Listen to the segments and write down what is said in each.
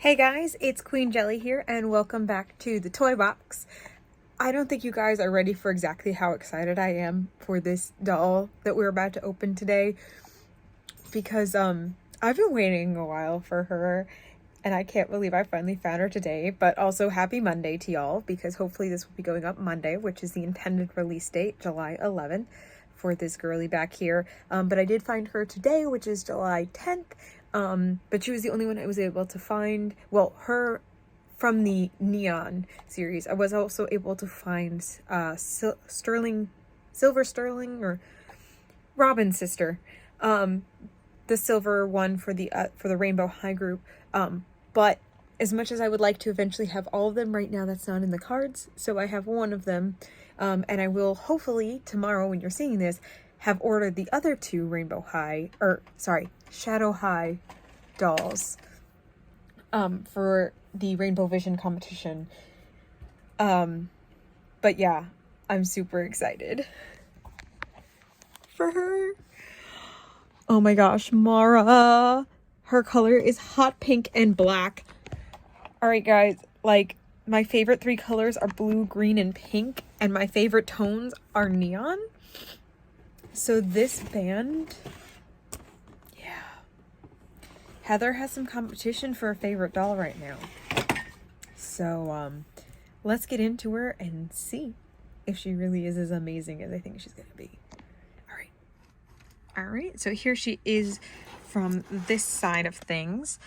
Hey guys, it's Queen Jelly here and welcome back to the toy box. I don't think you guys are ready for exactly how excited I am for this doll that we're about to open today because I've been waiting a while for her and I can't believe I finally found her today. But also happy Monday to y'all, because hopefully this will be going up Monday, which is the intended release date, July 11th, for this girly back here. But I did find her today, which is July 10th. But she was the only one I was able to find. Well, her from the Neon series. I was also able to find Silver Sterling, or Robin's sister, the silver one for the Rainbow High group. But as much as I would like to eventually have all of them, right now that's not in the cards. So I have one of them, and I will hopefully tomorrow, when you're seeing this, have ordered the other two Shadow High dolls for the Rainbow Vision competition. But yeah, I'm super excited for her. Oh my gosh, Mara. Her color is hot pink and black. Alright guys, like, my favorite three colors are blue, green, and pink, and my favorite tones are neon. So this band, yeah. Heather has some competition for a favorite doll right now. So, let's get into her and see if she really is as amazing as I think she's gonna be. Alright, so here she is from this side of things.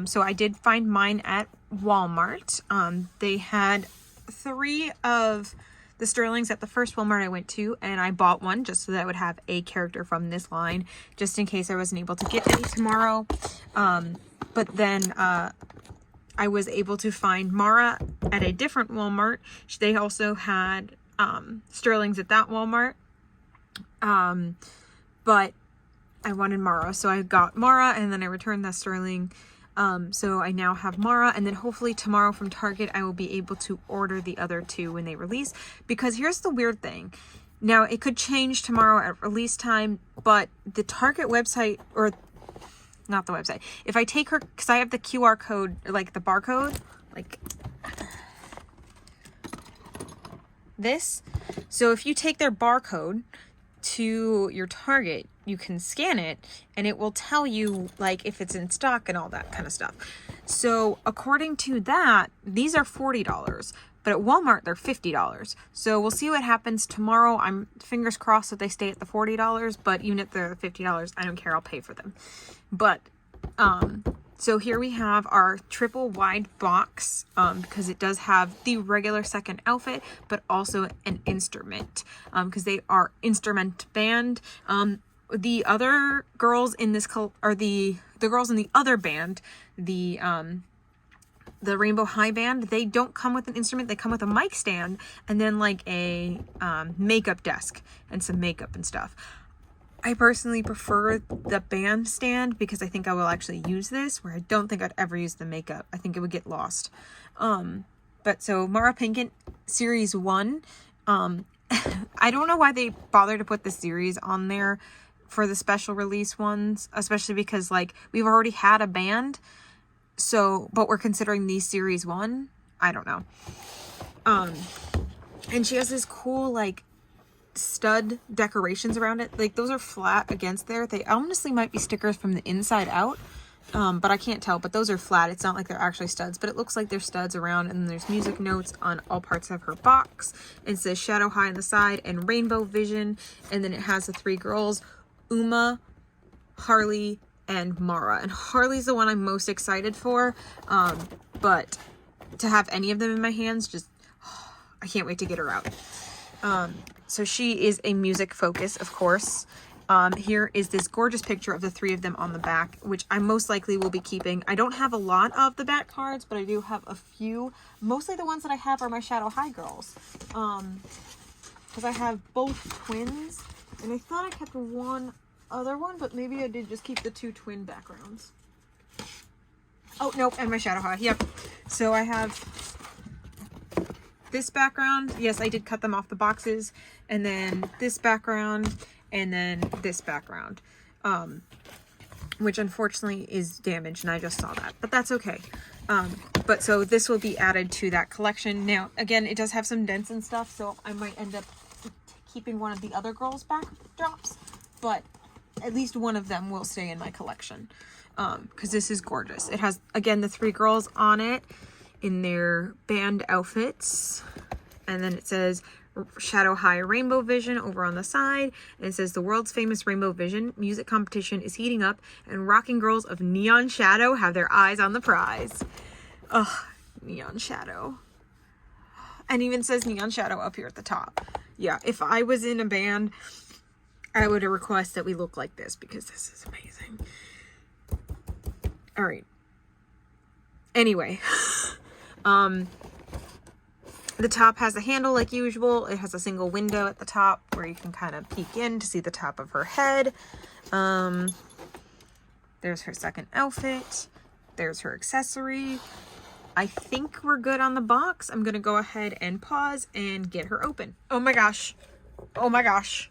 So I did find mine at Walmart. They had 3 of the Sterlings at the first Walmart I went to, and I bought one just so that I would have a character from this line, just in case I wasn't able to get any tomorrow. But then I was able to find Mara at a different Walmart. They also had Sterlings at that Walmart. But I wanted Mara, so I got Mara, and then I returned that Sterling. So I now have Mara, and then hopefully tomorrow from Target I will be able to order the other 2 when they release. Because here's the weird thing. Now, it could change tomorrow at release time, but the Target website, or not the website, if I take her, because I have the QR code, like the barcode, like this. So if you take their barcode to your Target, you can scan it and it will tell you like if it's in stock and all that kind of stuff. So according to that, these are $40, but at Walmart they're $50. So we'll see what happens tomorrow. I'm fingers crossed that they stay at the $40, but even if they're $50, I don't care, I'll pay for them. But so here we have our triple wide box, because it does have the regular second outfit, but also an instrument, because they are instrument band. The other girls in this the girls in the other band, the Rainbow High band, they don't come with an instrument. They come with a mic stand and then like a makeup desk and some makeup and stuff. I personally prefer the band stand because I think I will actually use this, where I don't think I'd ever use the makeup. I think it would get lost. But so Mara Pinkett series 1. I don't know why they bothered to put the series on there for the special release ones, especially because like we've already had a band. So, but we're considering these series 1. I don't know. And she has this cool like stud decorations around it. Like those are flat against there. They honestly might be stickers from the inside out, but I can't tell. But those are flat. It's not like they're actually studs, but it looks like there's studs around. And then there's music notes on all parts of her box. It says Shadow High on the side and Rainbow Vision, and then it has the 3 girls, Uma, Harley, and Mara. And Harley's the one I'm most excited for, but to have any of them in my hands, just I can't wait to get her out. So she is a music focus, of course. Here is this gorgeous picture of the 3 of them on the back, which I most likely will be keeping. I don't have a lot of the back cards, but I do have a few. Mostly the ones that I have are my Shadow High girls. Because I have both twins, and I thought I kept one other one, but maybe I did just keep the 2 twin backgrounds. Oh, nope, and my Shadow High, yep. So I have this background. Yes, I did cut them off the boxes, and then this background, and then this background. which unfortunately is damaged, and I just saw that, but that's okay. But so this will be added to that collection. Now, again, it does have some dents and stuff, so I might end up keeping one of the other girls' backdrops, but at least one of them will stay in my collection, because this is gorgeous. It has, again, the 3 girls on it in their band outfits, and then it says Shadow High Rainbow Vision over on the side, and it says the world's famous Rainbow Vision music competition is heating up, and rocking girls of Neon Shadow have their eyes on the prize. Ugh, Neon Shadow. And even says Neon Shadow up here at the top. Yeah, if I was in a band, I would request that we look like this, because this is amazing. All right. Anyway, the top has a handle like usual. It has a single window at the top where you can kind of peek in to see the top of her head. There's her second outfit. There's her accessory. I think we're good on the box. I'm going to go ahead and pause and get her open. Oh my gosh. Oh my gosh.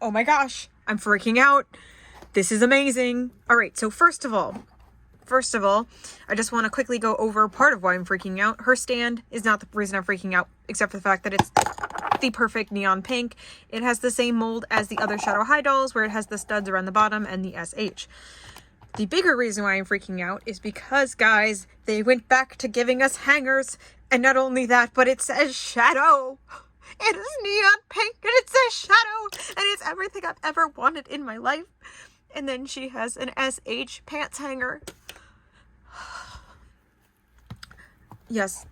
Oh my gosh. I'm freaking out. This is amazing. All right. So first of all, I just want to quickly go over part of why I'm freaking out. Her stand is not the reason I'm freaking out, except for the fact that it's the perfect neon pink. It has the same mold as the other Shadow High dolls, where it has the studs around the bottom and the SH. The bigger reason why I'm freaking out is because, guys, they went back to giving us hangers. And not only that, but it says Shadow. It is neon pink and it says Shadow. And it's everything I've ever wanted in my life. And then she has an SH pants hanger. Yes,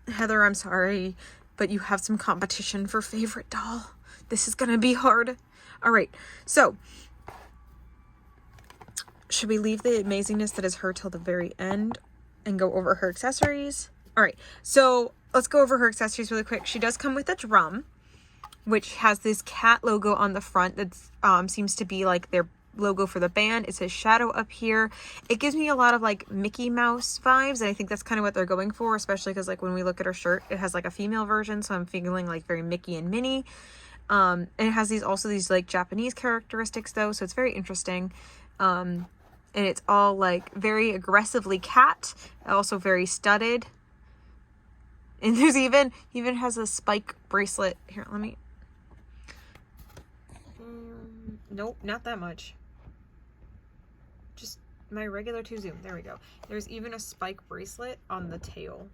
Heather, I'm sorry, but you have some competition for favorite doll. This is gonna be hard. All right, so should we leave the amazingness that is her till the very end and go over her accessories? All right, so let's go over her accessories really quick. She does come with a drum, which has this cat logo on the front that seems to be like their logo for the band. It says Shadow up here. It gives me a lot of like Mickey Mouse vibes, and I think that's kind of what they're going for, especially because like when we look at her shirt, it has like a female version, so I'm feeling like very Mickey and Minnie. And it has these like Japanese characteristics though, so it's very interesting. And it's all like very aggressively cat, also very studded. And there's even has a spike bracelet. Here, let me nope, not that much. Just my regular 2 zoom. There we go. There's even a spike bracelet on the tail.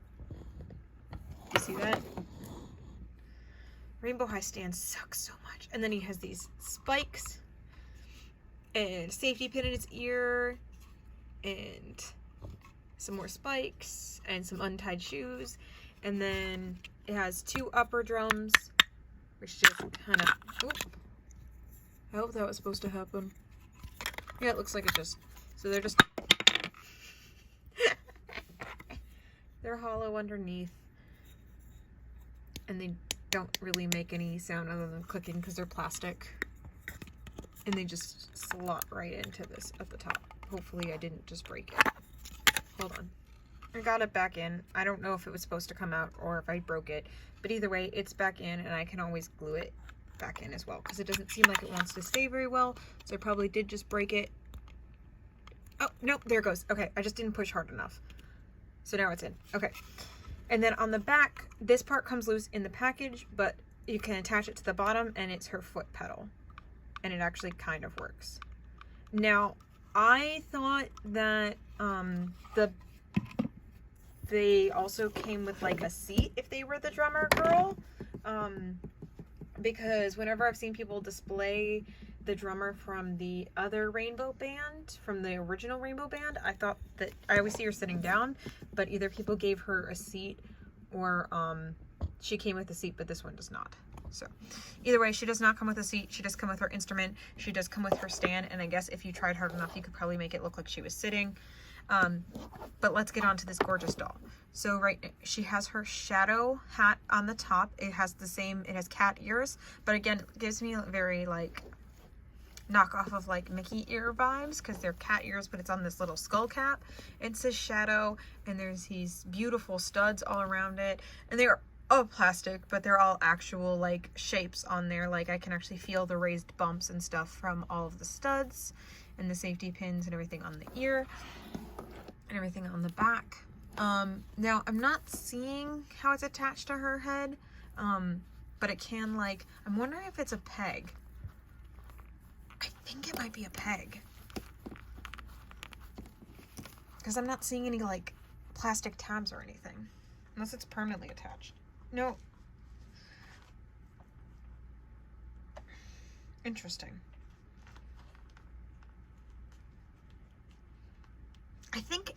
You see that? Rainbow High stand sucks so much. And then he has these spikes and safety pin in its ear and some more spikes and some untied shoes. And then it has 2 upper drums, which just kind of... I hope that was supposed to happen. Yeah, it looks like it just... So they're just... They're hollow underneath. And they don't really make any sound other than clicking because they're plastic. And they just slot right into this at the top. Hopefully I didn't just break it. Hold on. I got it back in. I don't know if it was supposed to come out or if I broke it. But either way, it's back in and I can always glue it back in as well, because it doesn't seem like it wants to stay very well, so I probably did just break it. Oh, nope, there it goes. Okay, I just didn't push hard enough. So now it's in. Okay. And then on the back, this part comes loose in the package, but you can attach it to the bottom, and it's her foot pedal. And it actually kind of works. Now, I thought that they also came with like a seat if they were the drummer girl. Because whenever I've seen people display the drummer from the other Rainbow Band, from the original Rainbow Band, I thought that I always see her sitting down, but either people gave her a seat or she came with a seat, but this one does not. So either way, she does not come with a seat. She does come with her instrument. She does come with her stand, and I guess if you tried hard enough, you could probably make it look like she was sitting. But let's get on to this gorgeous doll. So she has her Shadow hat on the top. It has it has cat ears, but again, it gives me a very like knockoff of like Mickey ear vibes, because they're cat ears, but it's on this little skull cap. It says Shadow, and there's these beautiful studs all around it, and they're all plastic, but they're all actual like shapes on there. Like I can actually feel the raised bumps and stuff from all of the studs. and the safety pins and everything on the ear and everything on the back. Now I'm not seeing how it's attached to her head, but it can, like, I'm wondering if it's a peg. I think it might be a peg, because I'm not seeing any like plastic tabs or anything, unless it's permanently attached. No. Interesting. I think,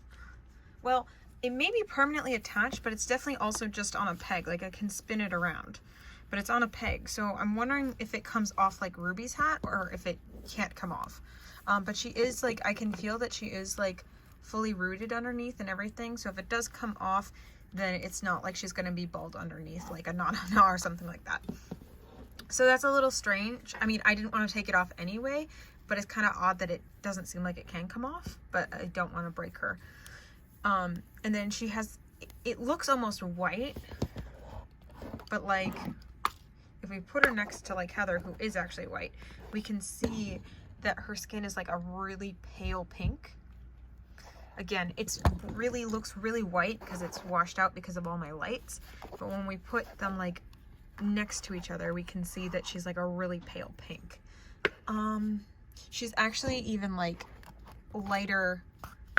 well, it may be permanently attached, but it's definitely also just on a peg. Like, I can spin it around, but it's on a peg. So I'm wondering if it comes off like Ruby's hat, or if it can't come off. But she is, like, I can feel that she is like fully rooted underneath and everything. So if it does come off, then it's not like she's going to be bald underneath like a Nana or something like that. So that's a little strange. I mean, I didn't want to take it off anyway, but it's kind of odd that it doesn't seem like it can come off, but I don't want to break her. And then she has, it looks almost white, but like if we put her next to like Heather, who is actually white, we can see that her skin is like a really pale pink. Again, it's really looks really white because it's washed out because of all my lights, but when we put them like next to each other, we can see that she's like a really pale pink. She's actually even like lighter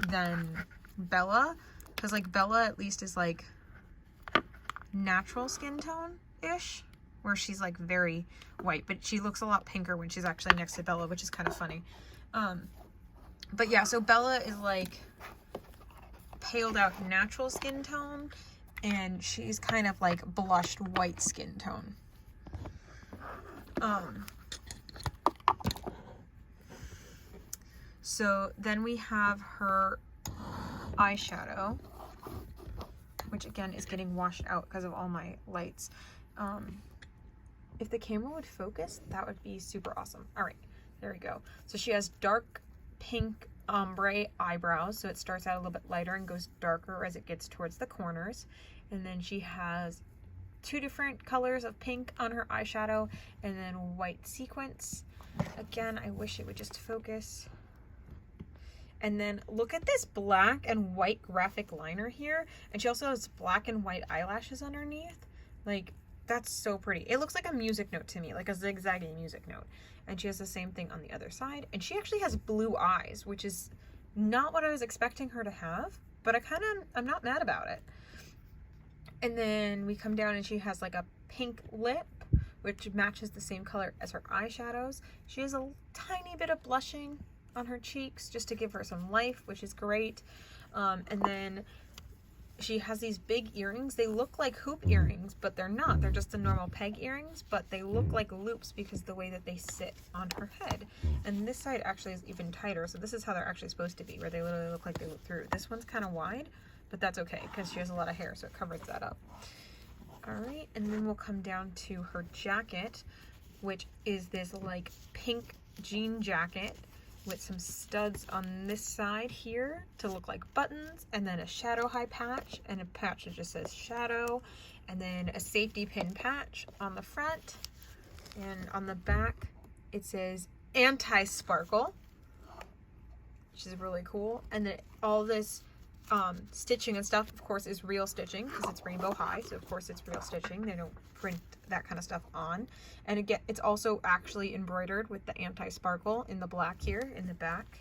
than Bella, because like Bella at least is like natural skin tone ish, where she's like very white, but she looks a lot pinker when she's actually next to Bella, which is kind of funny. But yeah, so Bella is like paled out natural skin tone, and she's kind of like blushed white skin tone. So then we have her eyeshadow, which again is getting washed out because of all my lights. If the camera would focus, that would be super awesome. All right, there we go. So she has dark pink ombre eyebrows, so it starts out a little bit lighter and goes darker as it gets towards the corners. And then she has 2 different colors of pink on her eyeshadow, and then white sequins. Again, I wish it would just focus. And then look at this black and white graphic liner here, and she also has black and white eyelashes underneath. Like, that's so pretty. It looks like a music note to me, like a zigzaggy music note. And she has the same thing on the other side, and she actually has blue eyes, which is not what I was expecting her to have, but I'm not mad about it. And then we come down and she has like a pink lip, which matches the same color as her eyeshadows. She has a tiny bit of blushing on her cheeks just to give her some life, which is great. And then she has these big earrings. They look like hoop earrings, but they're not. They're just the normal peg earrings, but they look like loops because the way that they sit on her head. And this side actually is even tighter, so this is how they're actually supposed to be, where they literally look like they look through. This one's kind of wide, but that's okay because she has a lot of hair, so it covers that up. All right, and then we'll come down to her jacket, which is this like pink jean jacket with some studs on this side here to look like buttons, and then a shadow high patch, and a patch that just says shadow, and then a safety pin patch on the front, and on the back it says anti-sparkle, which is really cool. And then all this stitching and stuff, of course, is real stitching because it's rainbow high, so of course it's real stitching. They don't print that kind of stuff on. And again, it's also actually embroidered with the anti-sparkle in the black here in the back.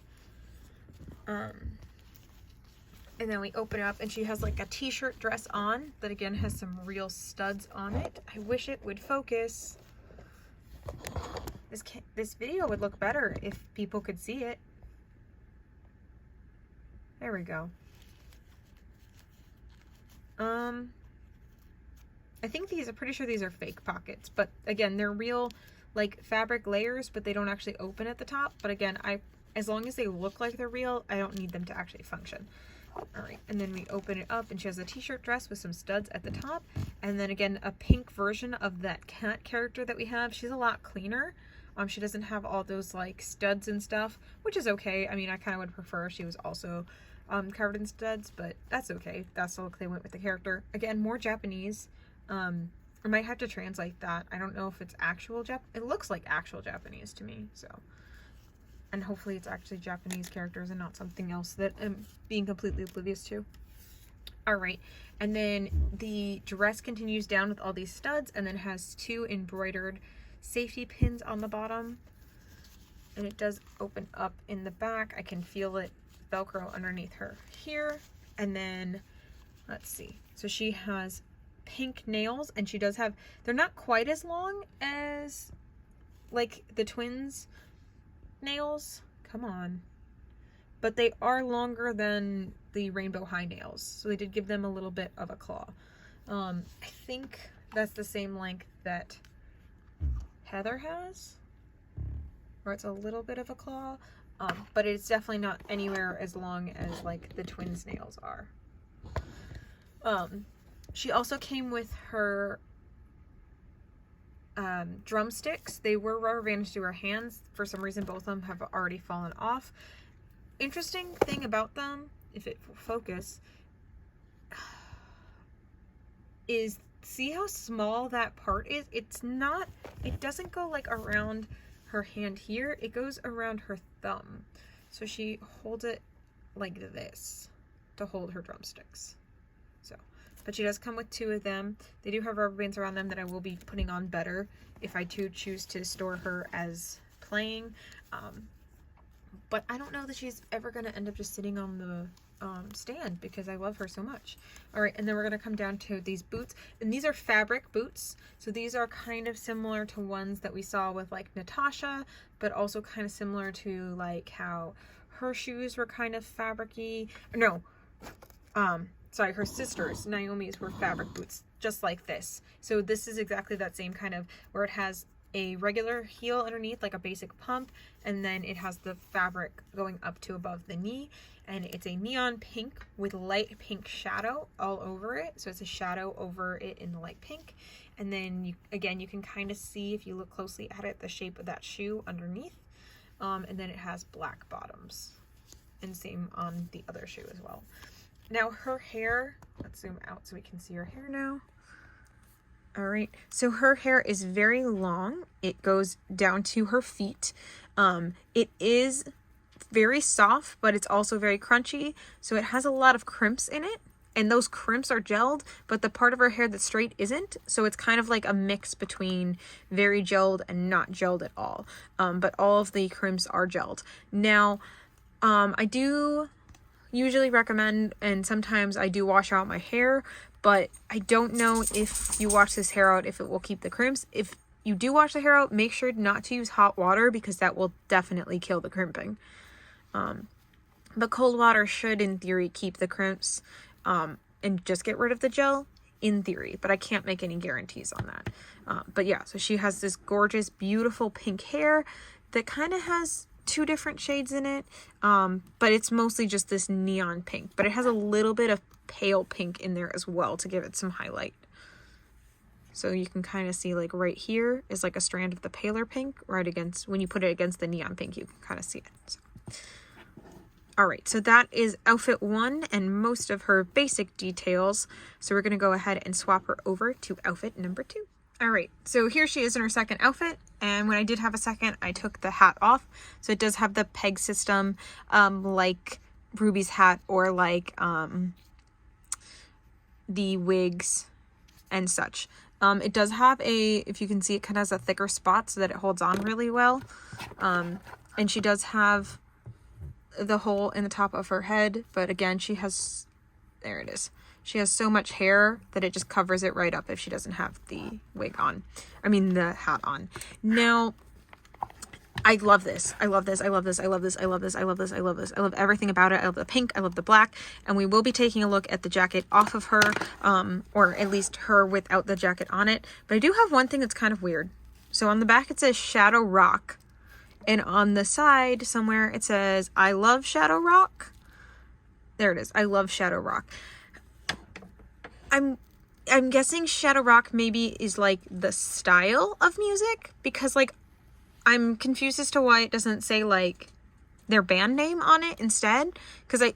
And then we open it up and she has like a t-shirt dress on that again has some real studs on it. I wish it would focus. This video would look better if people could see it. There we go. I think I'm pretty sure these are fake pockets, but again, they're real like fabric layers, but they don't actually open at the top. But again, as long as they look like they're real, I don't need them to actually function. All right, and then we open it up and she has a t-shirt dress with some studs at the top. And then again, a pink version of that cat character that we have. She's a lot cleaner. She doesn't have all those like studs and stuff, which is okay. I mean, I kind of would prefer if she was also covered in studs, but that's okay. That's the look they went with the character. Again, more Japanese. I might have to translate that. I don't know if it's actual it looks like actual Japanese to me, so. And hopefully it's actually Japanese characters and not something else that I'm being completely oblivious to. All right, and then the dress continues down with all these studs and then has 2 embroidered safety pins on the bottom. And it does open up in the back. I can feel it Velcro underneath her here. And then, let's see. So she has pink nails, and she does have, they're not quite as long as like the twins' nails. Come on. But they are longer than the Rainbow High nails. So they did give them a little bit of a claw. I think that's the same length that Heather has, or it's a little bit of a claw, but it's definitely not anywhere as long as like the twins' nails are. She also came with her drumsticks. They were rubber bandaged to her hands. For some reason, both of them have already fallen off. Interesting thing about them, if it will focus, is see how small that part is? It's not, it doesn't go like around her hand here. It goes around her thumb. So she holds it like this to hold her drumsticks. So, but she does come with 2 of them. They do have rubber bands around them that I will be putting on better if I do choose to store her as playing. But I don't know that she's ever going to end up just sitting on the stand because I love her so much. All right, and then we're going to come down to these boots. And these are fabric boots. So these are kind of similar to ones that we saw with like Natasha, but also kind of similar to like how her shoes were kind of fabric-y. No, sorry, her sisters, Naomi's, were fabric boots, just like this. So this is exactly that same kind of, where it has a regular heel underneath, like a basic pump, and then it has the fabric going up to above the knee, and it's a neon pink with light pink shadow all over it. So it's a shadow over it in the light pink. And then you, again, you can kind of see, if you look closely at it, the shape of that shoe underneath. And then it has black bottoms, and same on the other shoe as well. Now her hair, let's zoom out so we can see her hair now. All right, so her hair is very long. It goes down to her feet. It is very soft, but it's also very crunchy. So it has a lot of crimps in it, and those crimps are gelled, but the part of her hair that's straight isn't. So it's kind of like a mix between very gelled and not gelled at all. But all of the crimps are gelled. Now, I do usually recommend, and sometimes I do wash out my hair, but I don't know if you wash this hair out if it will keep the crimps. If you do wash the hair out, make sure not to use hot water because that will definitely kill the crimping. But cold water should, in theory, keep the crimps and just get rid of the gel, in theory. But I can't make any guarantees on that. But yeah, so she has this gorgeous, beautiful pink hair that kind of has 2 different shades in it, but it's mostly just this neon pink, but it has a little bit of pale pink in there as well to give it some highlight. So you can kind of see, like, right here is like a strand of the paler pink right against, when you put it against the neon pink, you can kind of see it. So. All right, so that is outfit 1 and most of her basic details. So we're going to go ahead and swap her over to outfit number 2. All right, so here she is in her second outfit, and when I did have a second, I took the hat off. So it does have the peg system, like Ruby's hat, or like the wigs and such. It does have a, if you can see, it kind of has a thicker spot so that it holds on really well. And she does have the hole in the top of her head, but again, she has, there it is. She has so much hair that it just covers it right up if she doesn't have the wig on. I mean, the hat on. Now, I love this. I love this. I love this. I love this. I love this. I love this. I love this. I love everything about it. I love the pink. I love the black. And we will be taking a look at the jacket off of her, or at least her without the jacket on it. But I do have one thing that's kind of weird. So on the back, it says Shadow Rock. And on the side somewhere, it says, I love Shadow Rock. There it is. I love Shadow Rock. I'm guessing Shadow Rock maybe is like the style of music, because like I'm confused as to why it doesn't say like their band name on it instead, because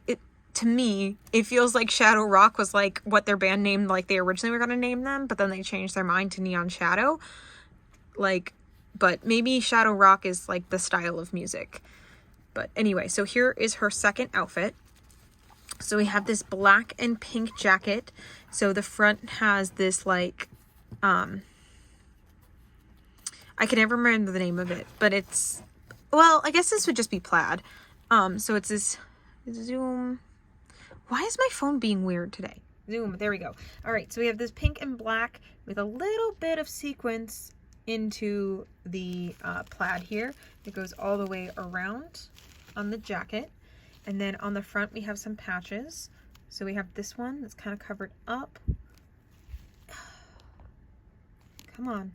to me it feels like Shadow Rock was like what their band name, like they originally were going to name them, but then they changed their mind to Neon Shadow, like, but maybe Shadow Rock is like the style of music. But anyway, so here is her second outfit. So we have this black and pink jacket. So the front has this like, I can never remember the name of it, but it's, well, I guess this would just be plaid. So it's this zoom. Why is my phone being weird today? Zoom, there we go. All right, so we have this pink and black with a little bit of sequence into the plaid here. It goes all the way around on the jacket. And then on the front, we have some patches. So we have this one that's kind of covered up. Come on.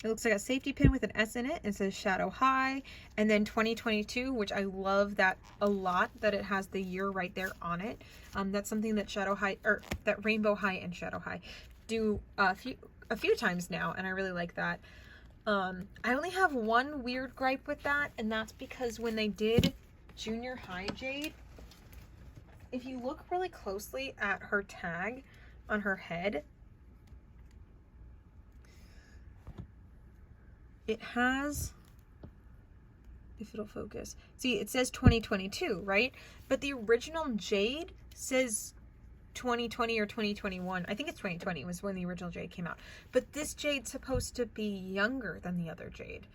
It looks like a safety pin with an S in it. It says Shadow High. And then 2022, which I love that a lot, that it has the year right there on it. That's something that Shadow High, or that Rainbow High and Shadow High do a few times now, and I really like that. I only have one weird gripe with that, and that's because when they did Junior High Jade, if you look really closely at her tag on her head, it has, if it'll focus, see, it says 2022, right? But the original Jade says 2020 or 2021. I think it's 2020 was when the original Jade came out. But this Jade's supposed to be younger than the other Jade.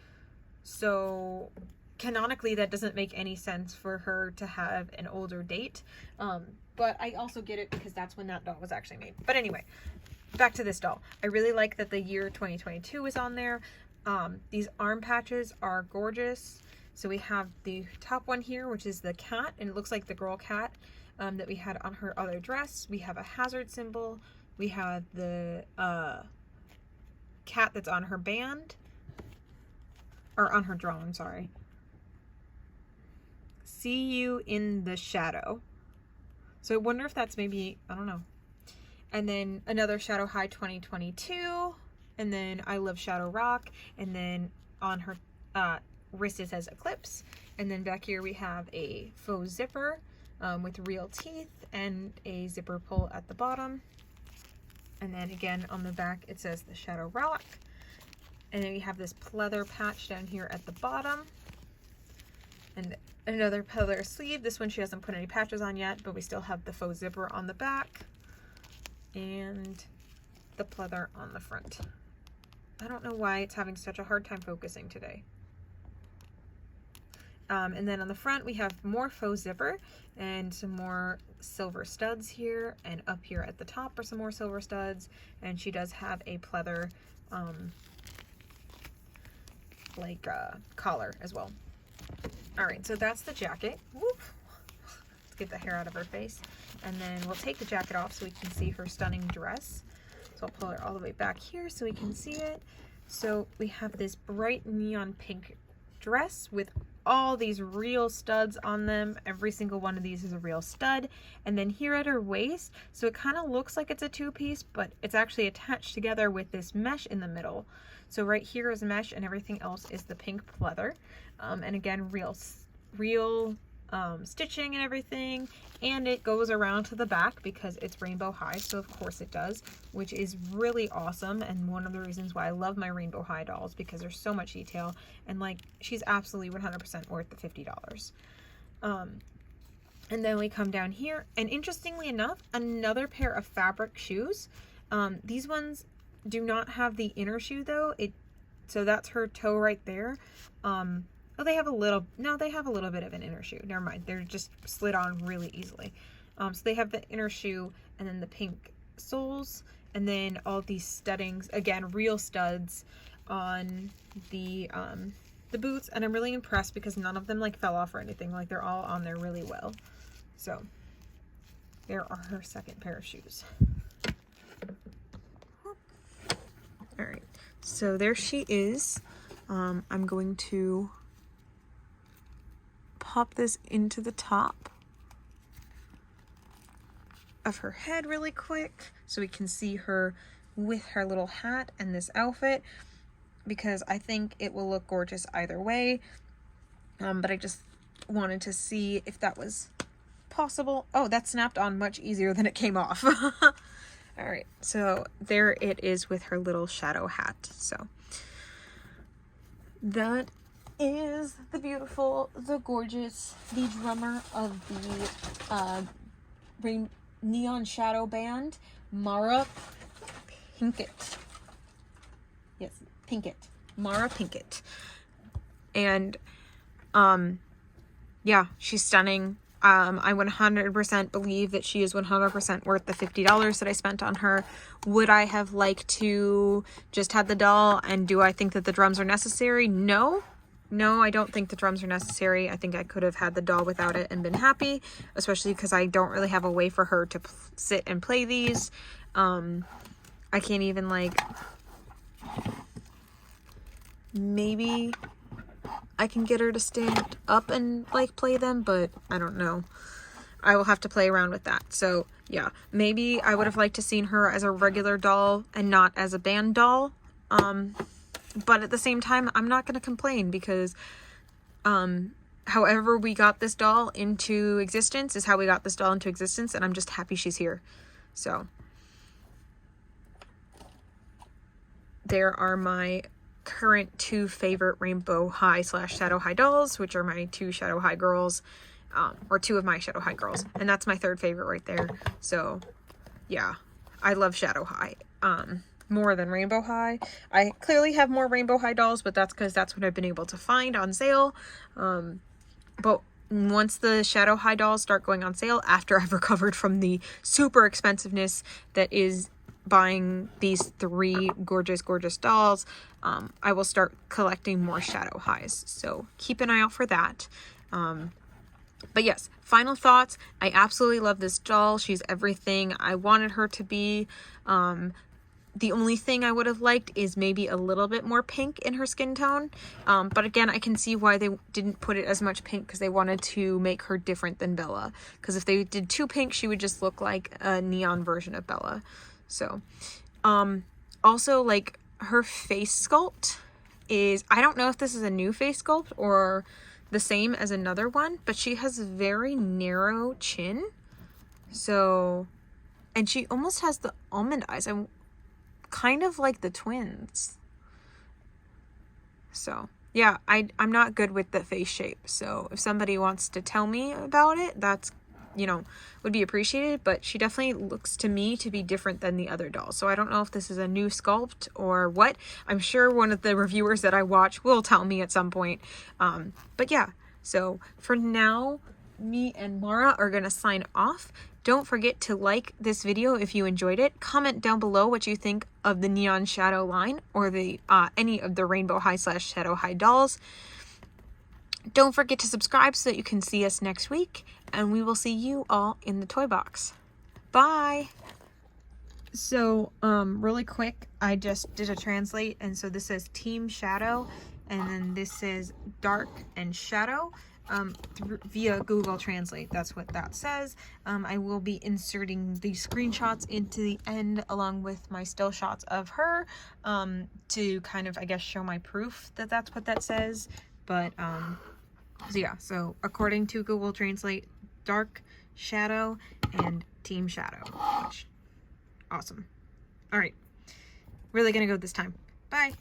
So canonically, that doesn't make any sense for her to have an older date. But I also get it because that's when that doll was actually made. But anyway, back to this doll. I really like that the year 2022 is on there. These arm patches are gorgeous. So we have the top one here, which is the cat, and it looks like the girl cat that we had on her other dress. We have a hazard symbol. We have the cat that's on her band, or on her drawing, sorry. See you in the shadow. So I wonder if that's maybe, I don't know. And then another Shadow High 2022. And then I Love Shadow Rock. And then on her wrist it says Eclipse. And then back here we have a faux zipper with real teeth and a zipper pull at the bottom. And then again on the back it says the Shadow Rock. And then we have this pleather patch down here at the bottom. And another pleather sleeve. This one she hasn't put any patches on yet, but we still have the faux zipper on the back. And the pleather on the front. I don't know why it's having such a hard time focusing today. And then on the front we have more faux zipper and some more silver studs here, and up here at the top are some more silver studs, and she does have a pleather collar as well. All right, so that's the jacket. Whoop. Let's get the hair out of her face, and then we'll take the jacket off so we can see her stunning dress. So I'll pull her all the way back here so we can see it. So we have this bright neon pink dress with all these real studs on them. Every single one of these is a real stud. And then here at her waist, so it kind of looks like it's a two-piece, but it's actually attached together with this mesh in the middle. So right here is mesh and everything else is the pink pleather. And again, real stitching and everything, and it goes around to the back because it's Rainbow High, so of course it does, which is really awesome, and one of the reasons why I love my Rainbow High dolls, because there's so much detail, and like, she's absolutely 100% worth the $50. And then we come down here, and interestingly enough, another pair of fabric shoes. These ones do not have the inner shoe though, so that's her toe right there. Oh, they have a little, no, they have a little bit of an inner shoe. Never mind. They're just slid on really easily. So they have the inner shoe and then the pink soles, and then all these studdings, again, real studs on the boots. And I'm really impressed because none of them like fell off or anything. Like, they're all on there really well. So there are her second pair of shoes. All right. So there she is. I'm going to pop this into the top of her head really quick so we can see her with her little hat and this outfit, because I think it will look gorgeous either way. But I just wanted to see if that was possible. Oh, that snapped on much easier than it came off. All right, so there it is with her little shadow hat. So that is the beautiful, the gorgeous, the drummer of the Neon Shadow Band, Mara Pinkett. Yes, Pinkett. Mara Pinkett. And, yeah, she's stunning. I 100% believe that she is 100% worth the $50 that I spent on her. Would I have liked to just have the doll, and do I think that the drums are necessary? No. No, I don't think the drums are necessary. I think I could have had the doll without it and been happy, especially because I don't really have a way for her to sit and play these. I can't even, like, maybe I can get her to stand up and, like, play them, but I don't know. I will have to play around with that. So, yeah, maybe I would have liked to seen her as a regular doll and not as a band doll. But at the same time, I'm not going to complain because, however we got this doll into existence is how we got this doll into existence, and I'm just happy she's here. So, there are my current 2 favorite Rainbow High / Shadow High dolls, which are my 2 Shadow High girls, or 2 of my Shadow High girls, and that's my 3rd favorite right there. So, yeah, I love Shadow High more than Rainbow High. I clearly have more Rainbow High dolls, but that's because that's what I've been able to find on sale. But once the Shadow High dolls start going on sale, after I've recovered from the super expensiveness that is buying these 3 gorgeous dolls, I will start collecting more Shadow Highs. So keep an eye out for that. But yes, final thoughts. I absolutely love this doll. She's everything I wanted her to be. The only thing I would have liked is maybe a little bit more pink in her skin tone. But again, I can see why they didn't put it as much pink, because they wanted to make her different than Bella. Because if they did too pink, she would just look like a neon version of Bella. So, also, like, her face sculpt is, I don't know if this is a new face sculpt or the same as another one, but she has a very narrow chin. So, and she almost has the almond eyes. I'm kind of like the twins. So, yeah, I'm not good with the face shape. So if somebody wants to tell me about it, that's, you know, would be appreciated. But she definitely looks to me to be different than the other dolls. So I don't know if this is a new sculpt or what. I'm sure one of the reviewers that I watch will tell me at some point. But yeah, so for now, me and Mara are going to sign off. Don't forget to like this video if you enjoyed it. Comment down below what you think of the Neon Shadow line or the any of the Rainbow High / Shadow High dolls. Don't forget to subscribe so that you can see us next week, and we will see you all in the toy box. Bye! So, really quick, I just did a translate, and so this says Team Shadow, and then this says Dark and Shadow. Via Google Translate, that's what that says. I will be inserting the screenshots into the end along with my still shots of her to kind of, I guess, show my proof that that's what that says. But so yeah, so according to Google Translate, Dark, Shadow, and Team Shadow, which awesome. All right, really gonna go this time. Bye.